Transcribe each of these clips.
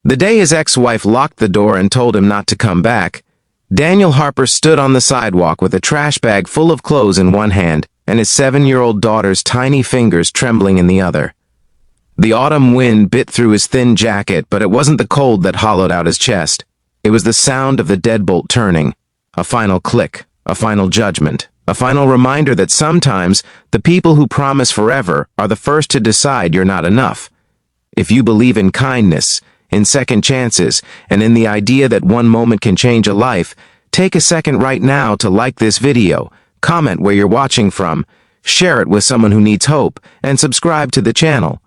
The day his ex-wife locked the door and told him not to come back, Daniel Harper stood on the sidewalk with a trash bag full of clothes in one hand and his 7-year-old daughter's tiny fingers trembling in the other. The autumn wind bit through his thin jacket, but it wasn't the cold that hollowed out his chest. It was the sound of the deadbolt turning, a final click, a final judgment, a final reminder that sometimes the people who promise forever are the first to decide you're not enough. If you believe in kindness, in second chances, and in the idea that one moment can change a life, take a second right now to like this video, comment where you're watching from, share it with someone who needs hope, and subscribe to the channel.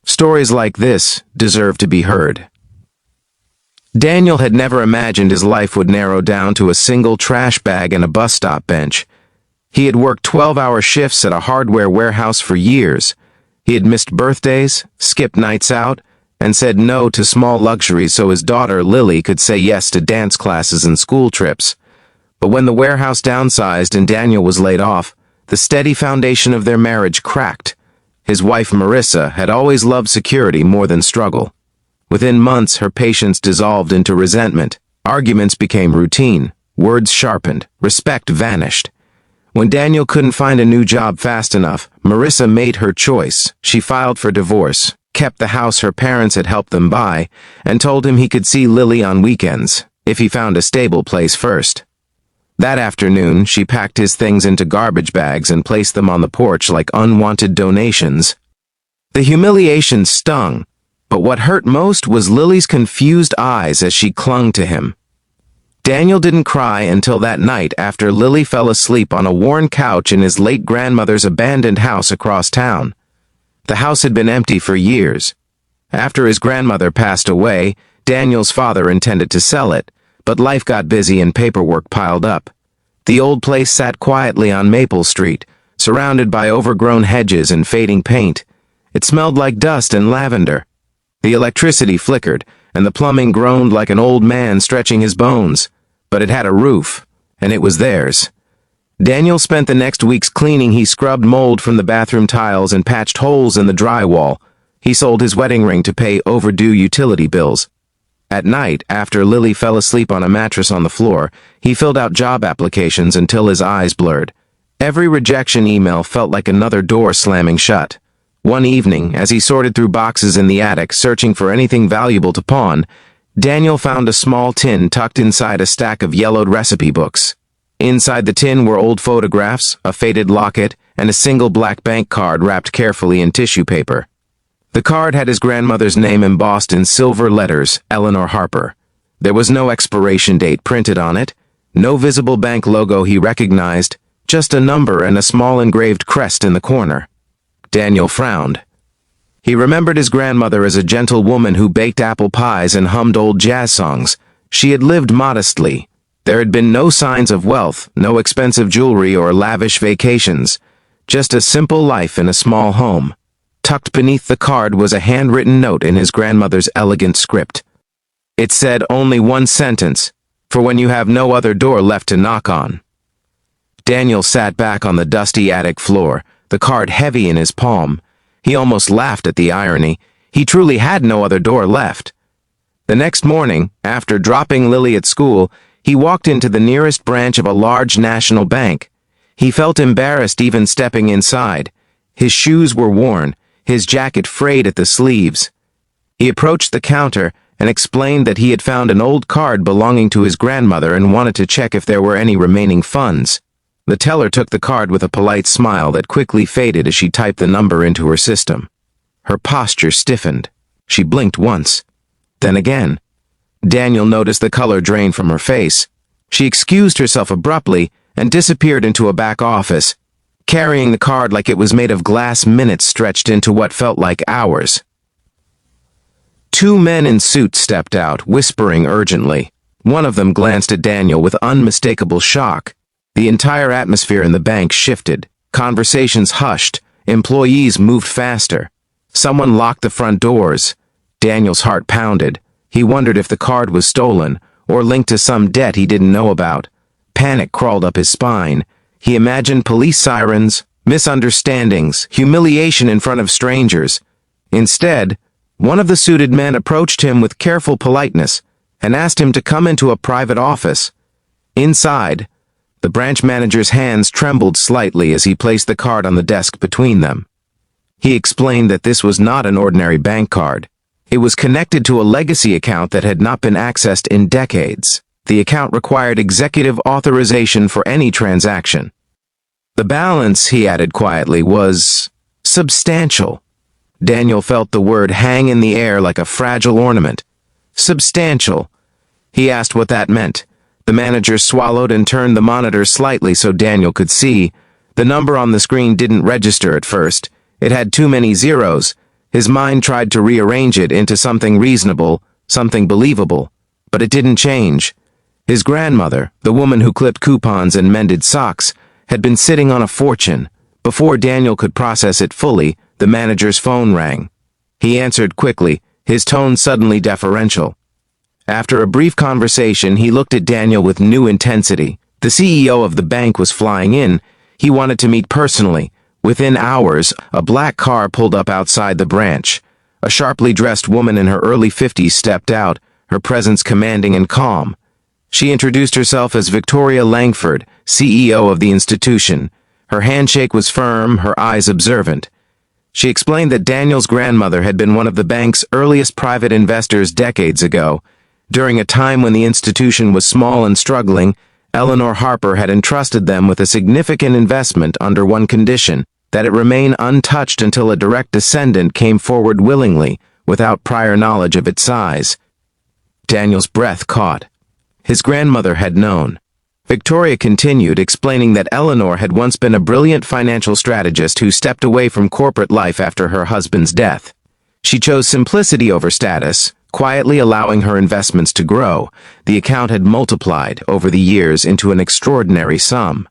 Stories like this deserve to be heard. Daniel had never imagined his life would narrow down to a single trash bag and a bus stop bench. He had worked 12-hour shifts at a hardware warehouse for years. He had missed birthdays, skipped nights out, and said no to small luxuries so his daughter, Lily, could say yes to dance classes and school trips. But when the warehouse downsized and Daniel was laid off, the steady foundation of their marriage cracked. His wife, Marissa, had always loved security more than struggle. Within months, her patience dissolved into resentment. Arguments became routine. Words sharpened. Respect vanished. When Daniel couldn't find a new job fast enough, Marissa made her choice. She filed for divorce, kept the house her parents had helped them buy, and told him he could see Lily on weekends, if he found a stable place first. That afternoon, she packed his things into garbage bags and placed them on the porch like unwanted donations. The humiliation stung, but what hurt most was Lily's confused eyes as she clung to him. Daniel didn't cry until that night after Lily fell asleep on a worn couch in his late grandmother's abandoned house across town. The house had been empty for years. After his grandmother passed away, Daniel's father intended to sell it, but life got busy and paperwork piled up. The old place sat quietly on Maple Street, surrounded by overgrown hedges and fading paint. It smelled like dust and lavender. The electricity flickered, and the plumbing groaned like an old man stretching his bones. But it had a roof, and it was theirs. Daniel spent the next weeks cleaning. He scrubbed mold from the bathroom tiles and patched holes in the drywall. He sold his wedding ring to pay overdue utility bills. At night, after Lily fell asleep on a mattress on the floor, he filled out job applications until his eyes blurred. Every rejection email felt like another door slamming shut. One evening, as he sorted through boxes in the attic, searching for anything valuable to pawn, Daniel found a small tin tucked inside a stack of yellowed recipe books. Inside the tin were old photographs, a faded locket, and a single black bank card wrapped carefully in tissue paper. The card had his grandmother's name embossed in silver letters, Eleanor Harper. There was no expiration date printed on it, no visible bank logo he recognized, just a number and a small engraved crest in the corner. Daniel frowned. He remembered his grandmother as a gentle woman who baked apple pies and hummed old jazz songs. She had lived modestly. There had been no signs of wealth, no expensive jewelry or lavish vacations, just a simple life in a small home. Tucked beneath the card was a handwritten note in his grandmother's elegant script. It said only one sentence, for when you have no other door left to knock on. Daniel sat back on the dusty attic floor, the card heavy in his palm. He almost laughed at the irony. He truly had no other door left. The next morning, after dropping Lily at school, he walked into the nearest branch of a large national bank. He felt embarrassed even stepping inside. His shoes were worn, his jacket frayed at the sleeves. He approached the counter and explained that he had found an old card belonging to his grandmother and wanted to check if there were any remaining funds. The teller took the card with a polite smile that quickly faded as she typed the number into her system. Her posture stiffened. She blinked once. Then again. Daniel noticed the color drain from her face. She excused herself abruptly and disappeared into a back office, carrying the card like it was made of glass. Minutes stretched into what felt like hours. Two men in suits stepped out, whispering urgently. One of them glanced at Daniel with unmistakable shock. The entire atmosphere in the bank shifted. Conversations hushed. Employees moved faster. Someone locked the front doors. Daniel's heart pounded. He wondered if the card was stolen or linked to some debt he didn't know about. Panic crawled up his spine. He imagined police sirens, misunderstandings, humiliation in front of strangers. Instead, One of the suited men approached him with careful politeness and asked him to come into a private office. Inside, the branch manager's hands trembled slightly as he placed the card on the desk between them. He explained that this was not an ordinary bank card. It was connected to a legacy account that had not been accessed in decades. The account required executive authorization for any transaction. The balance, he added quietly, was substantial. Daniel felt the word hang in the air like a fragile ornament. Substantial. He asked what that meant. The manager swallowed and turned the monitor slightly so Daniel could see. The number on the screen didn't register at first. It had too many zeros. His mind tried to rearrange it into something reasonable, something believable, but it didn't change. His grandmother, the woman who clipped coupons and mended socks, had been sitting on a fortune. Before Daniel could process it fully, the manager's phone rang. He answered quickly, his tone suddenly deferential. After a brief conversation, he looked at Daniel with new intensity. The CEO of the bank was flying in. He wanted to meet personally. Within hours, a black car pulled up outside the branch. A sharply dressed woman in her early 50s stepped out, her presence commanding and calm. She introduced herself as Victoria Langford, CEO of the institution. Her handshake was firm, her eyes observant. She explained that Daniel's grandmother had been one of the bank's earliest private investors decades ago. During a time when the institution was small and struggling, Eleanor Harper had entrusted them with a significant investment under one condition, that it remain untouched until a direct descendant came forward willingly, without prior knowledge of its size. Daniel's breath caught. His grandmother had known. Victoria continued, explaining that Eleanor had once been a brilliant financial strategist who stepped away from corporate life after her husband's death. She chose simplicity over status, quietly allowing her investments to grow. The account had multiplied over the years into an extraordinary sum.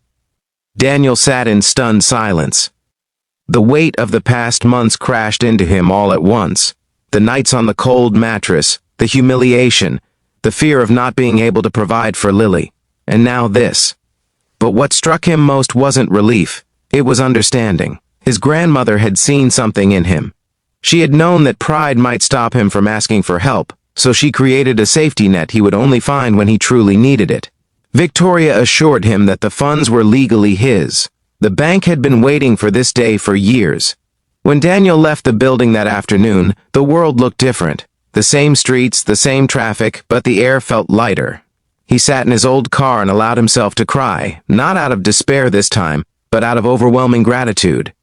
Daniel sat in stunned silence. The weight of the past months crashed into him all at once. The nights on the cold mattress, the humiliation, the fear of not being able to provide for Lily, and now this. But what struck him most wasn't relief, it was understanding. His grandmother had seen something in him. She had known that pride might stop him from asking for help, so she created a safety net he would only find when he truly needed it. Victoria assured him that the funds were legally his. The bank had been waiting for this day for years. When Daniel left the building that afternoon, the world looked different. The same streets, the same traffic, but the air felt lighter. He sat in his old car and allowed himself to cry, not out of despair this time, but out of overwhelming gratitude.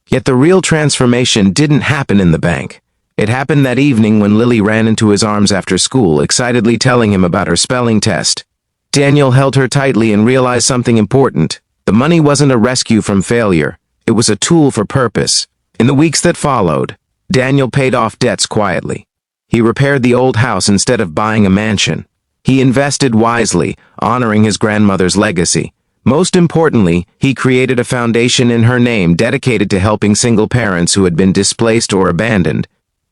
Yet the real transformation didn't happen in the bank. It happened that evening when Lily ran into his arms after school, excitedly telling him about her spelling test. Daniel held her tightly and realized something important. The money wasn't a rescue from failure. It was a tool for purpose. In the weeks that followed, Daniel paid off debts quietly. He repaired the old house instead of buying a mansion. He invested wisely, honoring his grandmother's legacy. Most importantly, he created a foundation in her name dedicated to helping single parents who had been displaced or abandoned.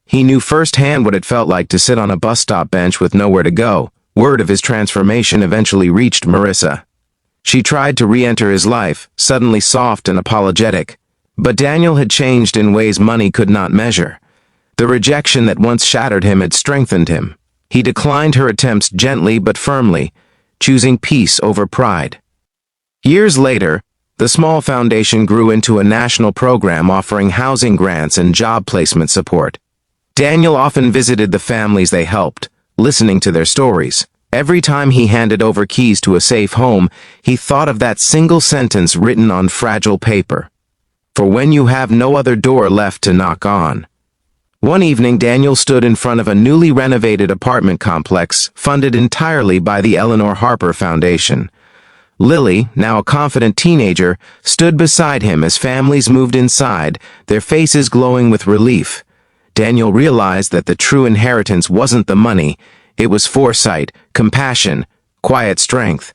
He knew firsthand what it felt like to sit on a bus stop bench with nowhere to go. Word of his transformation eventually reached Marissa. She tried to re-enter his life, suddenly soft and apologetic. But Daniel had changed in ways money could not measure. The rejection that once shattered him had strengthened him. He declined her attempts gently but firmly, choosing peace over pride. Years later, the small foundation grew into a national program offering housing grants and job placement support. Daniel often visited the families they helped, listening to their stories. Every time he handed over keys to a safe home, he thought of that single sentence written on fragile paper. For when you have no other door left to knock on. One evening, Daniel stood in front of a newly renovated apartment complex funded entirely by the Eleanor Harper Foundation. Lily, now a confident teenager, stood beside him as families moved inside, their faces glowing with relief. Daniel realized that the true inheritance wasn't the money, it was foresight, compassion, quiet strength.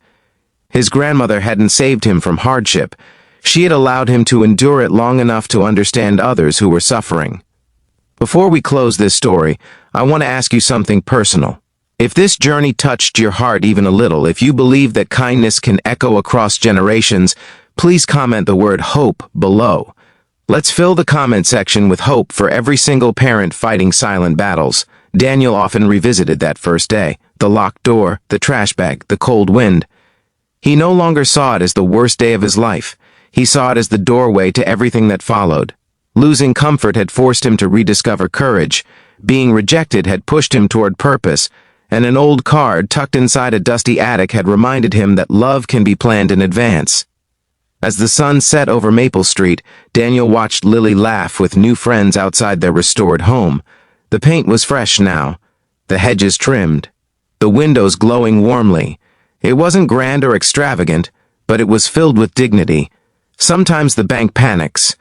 His grandmother hadn't saved him from hardship. She had allowed him to endure it long enough to understand others who were suffering. Before we close this story, I want to ask you something personal. If this journey touched your heart even a little, if you believe that kindness can echo across generations, please comment the word hope below. Let's fill the comment section with hope for every single parent fighting silent battles. Daniel often revisited that first day. The locked door, the trash bag, the cold wind. He no longer saw it as the worst day of his life. He saw it as the doorway to everything that followed. Losing comfort had forced him to rediscover courage. Being rejected had pushed him toward purpose. And an old card tucked inside a dusty attic had reminded him that love can be planned in advance. As the sun set over Maple Street, Daniel watched Lily laugh with new friends outside their restored home. The paint was fresh now, the hedges trimmed, the windows glowing warmly. It wasn't grand or extravagant, but it was filled with dignity. Sometimes the bank panics.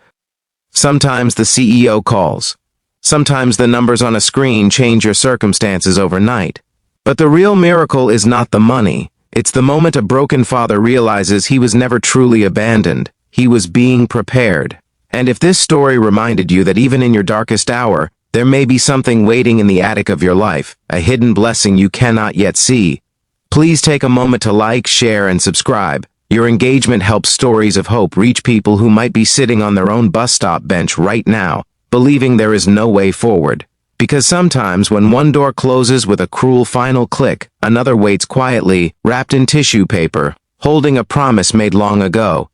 Sometimes the CEO calls. Sometimes the numbers on a screen change your circumstances overnight. But the real miracle is not the money. It's the moment a broken father realizes he was never truly abandoned. He was being prepared. And if this story reminded you that even in your darkest hour, there may be something waiting in the attic of your life, a hidden blessing you cannot yet see, please take a moment to like, share, and subscribe. Your engagement helps stories of hope reach people who might be sitting on their own bus stop bench right now, believing there is no way forward. Because sometimes when one door closes with a cruel final click, another waits quietly, wrapped in tissue paper, holding a promise made long ago.